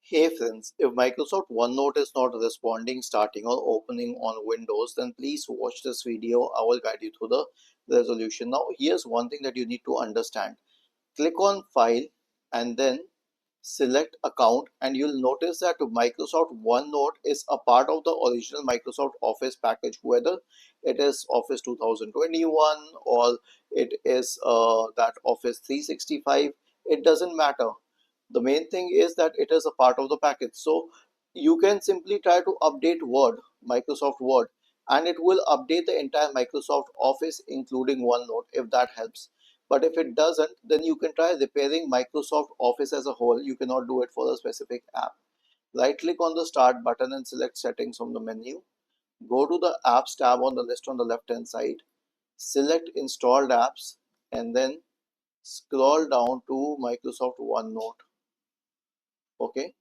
Hey friends, if Microsoft OneNote is not responding, starting or opening on Windows, then please watch this video. I will guide you through the resolution. Now, here's one thing that you need to understand. Click on File and then select Account, and you'll notice that Microsoft OneNote is a part of the original Microsoft Office package, whether it is Office 2021 or it is that Office 365. It doesn't matter. The main thing is that it is a part of the package, so you can simply try to update Microsoft Word, and it will update the entire Microsoft Office including OneNote if that helps. But if it doesn't, then you can try repairing Microsoft Office as a whole. You cannot do it for a specific app. Right click on the start button and select settings from the menu. Go to the apps tab on the list on the left hand side, select installed apps, and then scroll down to Microsoft OneNote. Okay,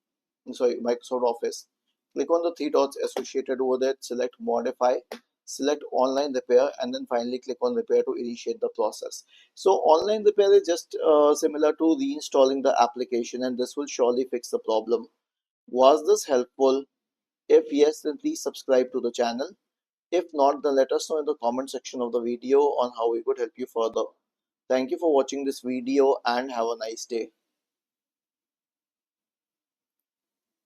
sorry, Microsoft Office. Click on the three dots associated over there, select modify, select online repair, and then finally click on repair to initiate the process. So online repair is just similar to reinstalling the application, and this will surely fix the problem. Was this helpful? If yes, then please subscribe to the channel. If not, then let us know in the comment section of the video on how we could help you further. Thank you for watching this video and have a nice day.